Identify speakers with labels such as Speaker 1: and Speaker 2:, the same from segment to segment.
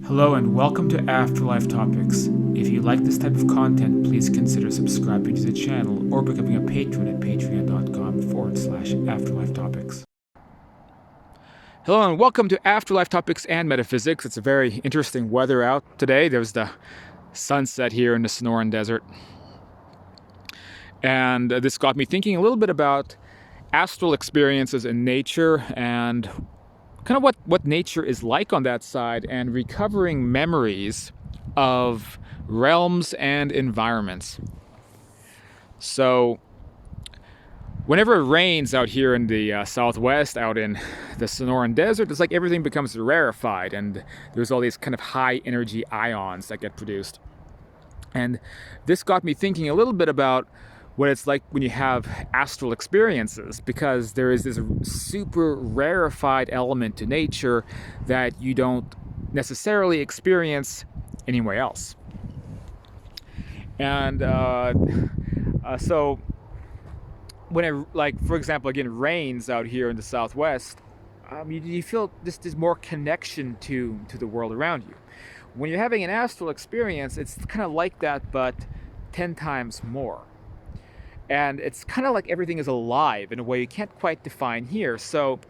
Speaker 1: Hello and welcome to Afterlife Topics. If you like this type of content, please consider subscribing to the channel or becoming a patron at patreon.com/Afterlife Topics. Hello and welcome to Afterlife Topics and Metaphysics. It's a very interesting weather out today. There's the sunset here in the Sonoran Desert. And this got me thinking a little bit about astral experiences in nature and kind of what nature is like on that side, and recovering memories of realms and environments. So whenever it rains out here in the southwest, out in the Sonoran Desert, it's like everything becomes rarefied and there's all these kind of high energy ions that get produced. And this got me thinking a little bit about what it's like when you have astral experiences, because there is this super rarefied element to nature that you don't necessarily experience anywhere else. And so when it, like, for example, again, rains out here in the southwest, you feel this more connection to the world around you. When you're having an astral experience, it's kind of like that, but 10 times more. And it's kind of like everything is alive in a way you can't quite define here. So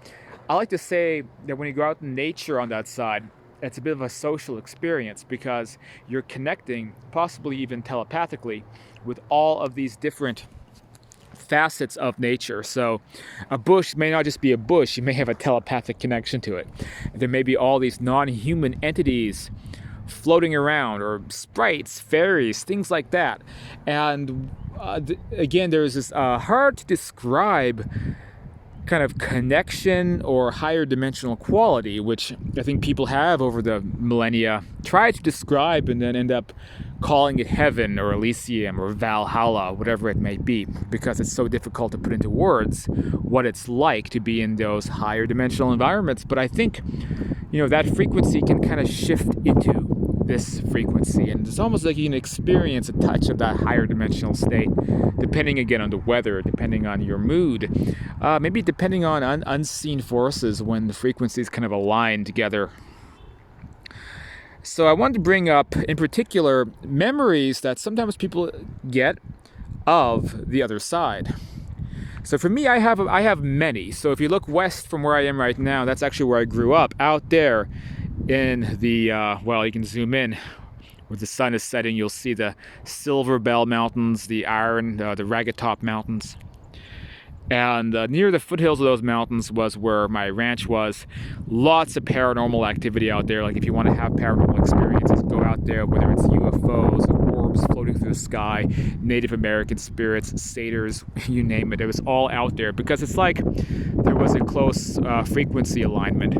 Speaker 1: I like to say that when you go out in nature on that side, it's a bit of a social experience, because you're connecting, possibly even telepathically, with all of these different facets of nature. So a bush may not just be a bush, you may have a telepathic connection to it. There may be all these non-human entities floating around, or sprites, fairies, things like that. And again, there's this hard to describe kind of connection or higher dimensional quality, which I think people have over the millennia tried to describe and then end up calling it heaven or Elysium or Valhalla, whatever it may be, because it's so difficult to put into words what it's like to be in those higher dimensional environments. But I think, that frequency can kind of shift into this frequency, and it's almost like you can experience a touch of that higher dimensional state, depending again on the weather, depending on your mood, maybe depending on unseen forces when the frequencies kind of align together. So I wanted to bring up in particular memories that sometimes people get of the other side. So for me, I have many. So if you look west from where I am right now, that's actually where I grew up, out there in the, you can zoom in. Where the sun is setting, you'll see the Silver Bell Mountains, the Ragged Top Mountains. And near the foothills of those mountains was where my ranch was. Lots of paranormal activity out there. Like, if you want to have paranormal experiences, go out there, whether it's UFOs, orbs floating through the sky, Native American spirits, satyrs, you name it. It was all out there, because it's like there was a close frequency alignment.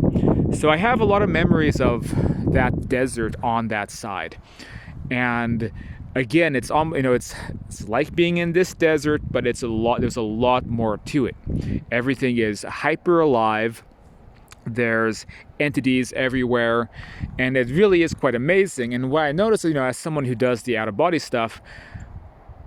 Speaker 1: So I have a lot of memories of that desert on that side. And again, it's like being in this desert, but there's a lot more to it. Everything is hyper alive. There's entities everywhere, and it really is quite amazing. And what I notice, as someone who does the out of body stuff,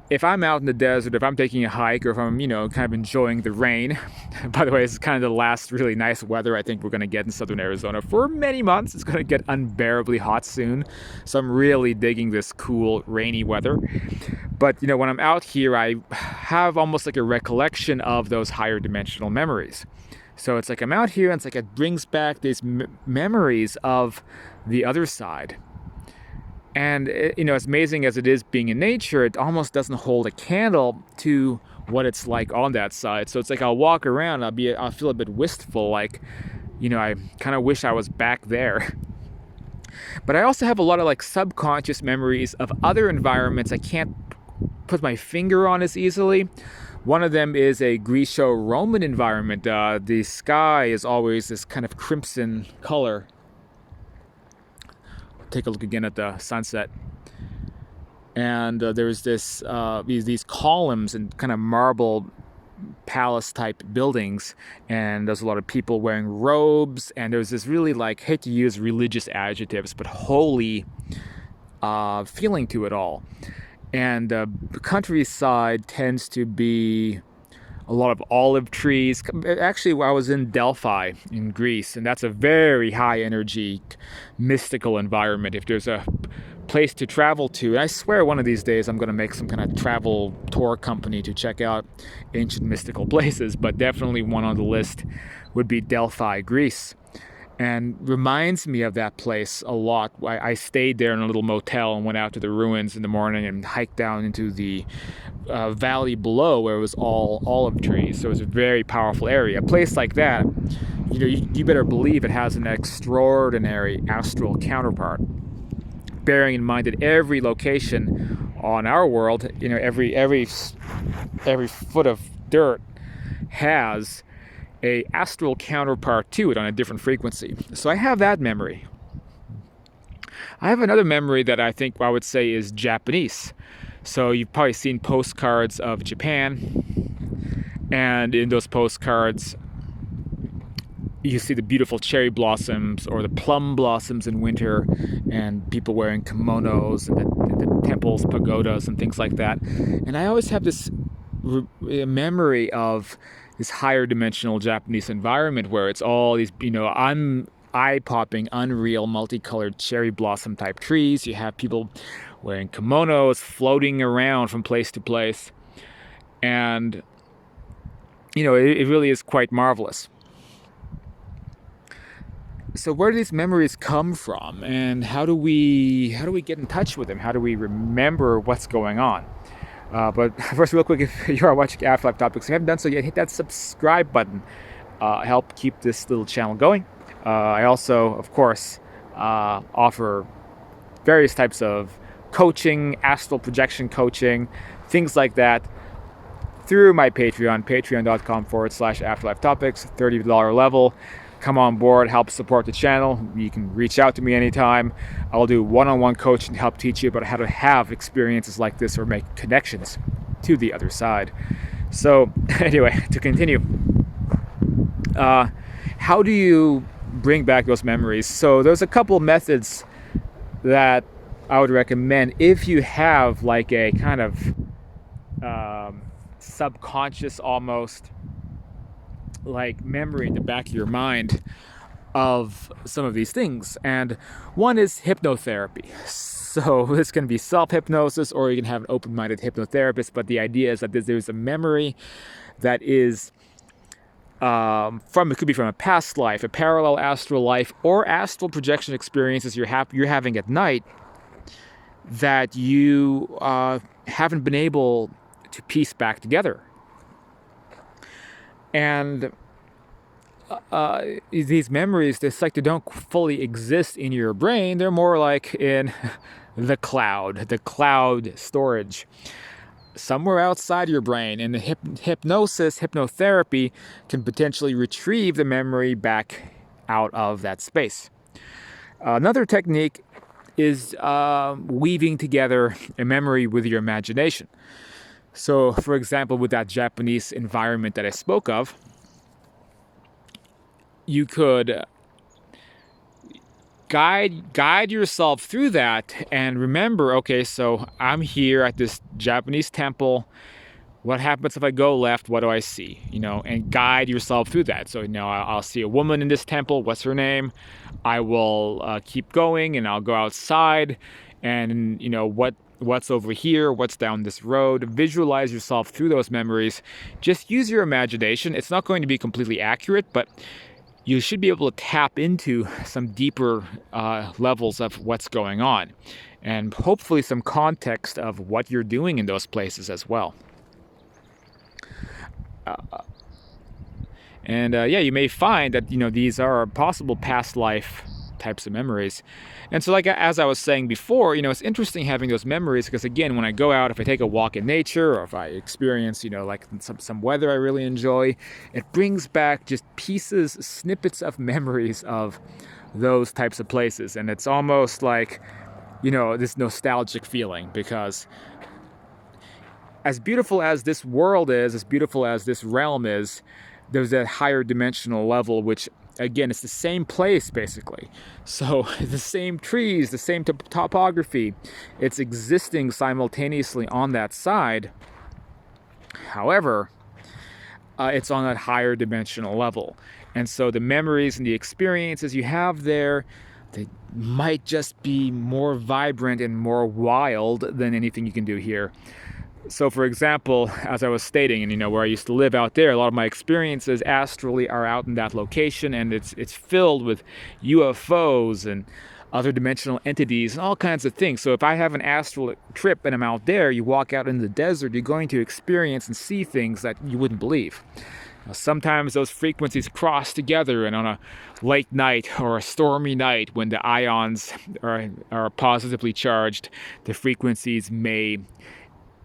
Speaker 1: if I'm out in the desert, if I'm taking a hike, or if I'm, kind of enjoying the rain, by the way, it's kind of the last really nice weather I think we're going to get in southern Arizona for many months. It's going to get unbearably hot soon. So I'm really digging this cool, rainy weather. But, when I'm out here, I have almost like a recollection of those higher dimensional memories. So it's like I'm out here, and it's like it brings back these memories of the other side. And, as amazing as it is being in nature, it almost doesn't hold a candle to what it's like on that side. So it's like I'll walk around, I'll feel a bit wistful, like, I kind of wish I was back there. But I also have a lot of like subconscious memories of other environments I can't put my finger on as easily. One of them is a Greco-Roman environment. The sky is always this kind of crimson color. Take a look again at the sunset, and there's these columns and kind of marble palace type buildings, and there's a lot of people wearing robes, and there's this really, like, hate to use religious adjectives, but holy feeling to it all. And the countryside tends to be a lot of olive trees. Actually, I was in Delphi in Greece, and that's a very high energy, mystical environment. If there's a place to travel to, and I swear one of these days I'm going to make some kind of travel tour company to check out ancient mystical places, but definitely one on the list would be Delphi, Greece. And reminds me of that place a lot. I stayed there in a little motel and went out to the ruins in the morning and hiked down into the valley below where it was all olive trees. So it was a very powerful area. A place like that, you better believe it has an extraordinary astral counterpart. Bearing in mind that every location on our world, every foot of dirt has a astral counterpart to it on a different frequency. So I have that memory. I have another memory that I think I would say is Japanese. So you've probably seen postcards of Japan, and in those postcards you see the beautiful cherry blossoms or the plum blossoms in winter, and people wearing kimonos, and the temples, pagodas, and things like that. And I always have this memory of this higher dimensional Japanese environment where it's all these, eye-popping, unreal, multicolored cherry blossom type trees. You have people wearing kimonos, floating around from place to place. And, it really is quite marvelous. So where do these memories come from, and how do we get in touch with them? How do we remember what's going on? But first, real quick, if you are watching Afterlife Topics and you haven't done so yet, hit that subscribe button. Help keep this little channel going. I also, of course, offer various types of coaching, astral projection coaching, things like that, through my Patreon, patreon.com/Afterlife Topics, $30 level. Come on board, help support the channel. You can reach out to me anytime. I'll do one-on-one coaching to help teach you about how to have experiences like this or make connections to the other side. So anyway, to continue, how do you bring back those memories? So there's a couple methods that I would recommend if you have like a kind of subconscious, almost like memory in the back of your mind of some of these things. And one is hypnotherapy. So this can be self-hypnosis, or you can have an open-minded hypnotherapist, but the idea is that there's a memory that is it could be from a past life, a parallel astral life, or astral projection experiences you're having at night that you haven't been able to piece back together. And these memories, it's like they don't fully exist in your brain. They're more like in the cloud storage, somewhere outside your brain. And the hypnotherapy can potentially retrieve the memory back out of that space. Another technique is weaving together a memory with your imagination. So, for example, with that Japanese environment that I spoke of, you could guide yourself through that and remember, okay, so I'm here at this Japanese temple. What happens if I go left? What do I see? And guide yourself through that. So, I'll see a woman in this temple. What's her name? I will keep going, and I'll go outside, and what's over here, what's down this road. Visualize yourself through those memories. Just use your imagination. It's not going to be completely accurate, but you should be able to tap into some deeper levels of what's going on, and hopefully some context of what you're doing in those places as well. You may find that these are possible past life types of memories. And so, like as I was saying before, it's interesting having those memories because, again, when I go out, if I take a walk in nature, or if I experience like some weather I really enjoy, it brings back just pieces, snippets of memories of those types of places. And it's almost like this nostalgic feeling, because as beautiful as this world is, as beautiful as this realm is, there's that higher dimensional level, which, again, it's the same place, basically. So the same trees, the same topography, it's existing simultaneously on that side. However, it's on that higher dimensional level. And so the memories and the experiences you have there, they might just be more vibrant and more wild than anything you can do here. So for example, as I was stating, and where I used to live out there, a lot of my experiences astrally are out in that location, and it's filled with UFOs and other dimensional entities and all kinds of things. So if I have an astral trip and I'm out there, you walk out in the desert, you're going to experience and see things that you wouldn't believe. Now, sometimes those frequencies cross together, and on a late night or a stormy night when the ions are positively charged, the frequencies may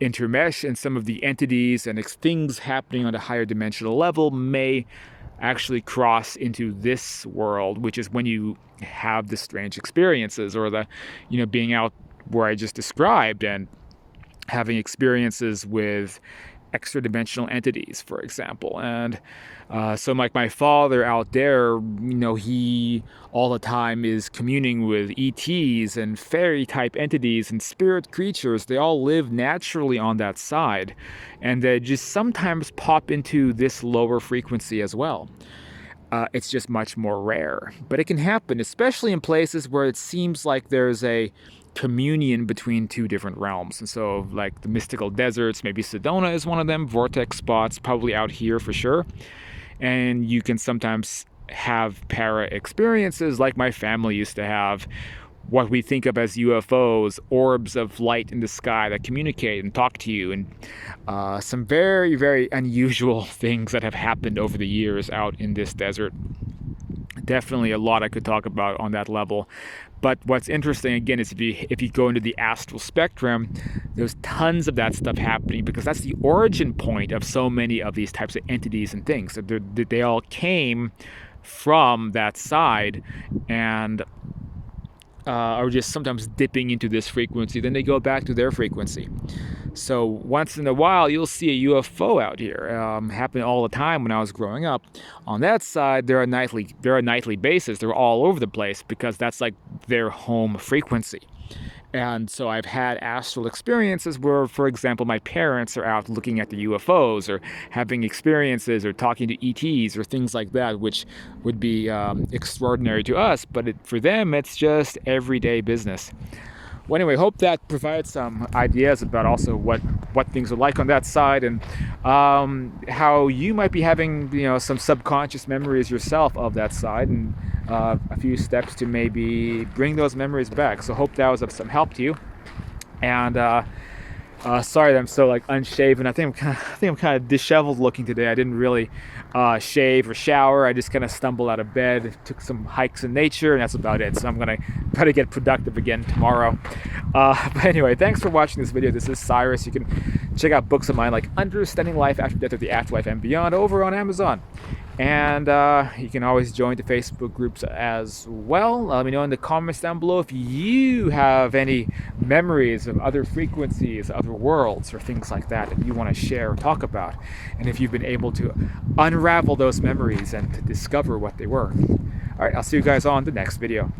Speaker 1: intermesh, and some of the entities and things happening on a higher dimensional level may actually cross into this world, which is when you have the strange experiences, or the being out where I just described and having experiences with extra dimensional entities, for example. And so like my father out there, he all the time is communing with ETs and fairy type entities and spirit creatures. They all live naturally on that side, and they just sometimes pop into this lower frequency as well. It's just much more rare, but it can happen, especially in places where it seems like there's a communion between two different realms. And so like the mystical deserts, maybe Sedona is one of them, vortex spots, probably out here for sure. And you can sometimes have para experiences like my family used to have, what we think of as UFOs, orbs of light in the sky that communicate and talk to you, and some very, very unusual things that have happened over the years out in this desert. Definitely a lot I could talk about on that level. But what's interesting, again, is if you go into the astral spectrum, there's tons of that stuff happening, because that's the origin point of so many of these types of entities and things. They all came from that side, and are just sometimes dipping into this frequency, then they go back to their frequency. So once in a while, you'll see a UFO out here. Happened all the time when I was growing up. On that side, there are nightly bases. They're all over the place, because that's like their home frequency. And so I've had astral experiences where, for example, my parents are out looking at the UFOs, or having experiences, or talking to ETs, or things like that, which would be extraordinary to us, but for them, it's just everyday business. Well, anyway, hope that provides some ideas about also what things are like on that side, and how you might be having some subconscious memories yourself of that side, and a few steps to maybe bring those memories back. So hope that was of some help to you. And sorry that I'm so unshaven. I think I'm kind of disheveled looking today. I didn't really shave or shower. I just kind of stumbled out of bed, took some hikes in nature, and that's about it. So I'm gonna try to get productive again tomorrow. But anyway, thanks for watching this video. This is Cyrus. You can check out books of mine like Understanding Life After Death, or The Afterlife and Beyond over on Amazon. And you can always join the Facebook groups as well. Let me know in the comments down below if you have any memories of other frequencies, other worlds, or things like that you want to share or talk about. And if you've been able to unravel those memories and to discover what they were. All right, I'll see you guys on the next video.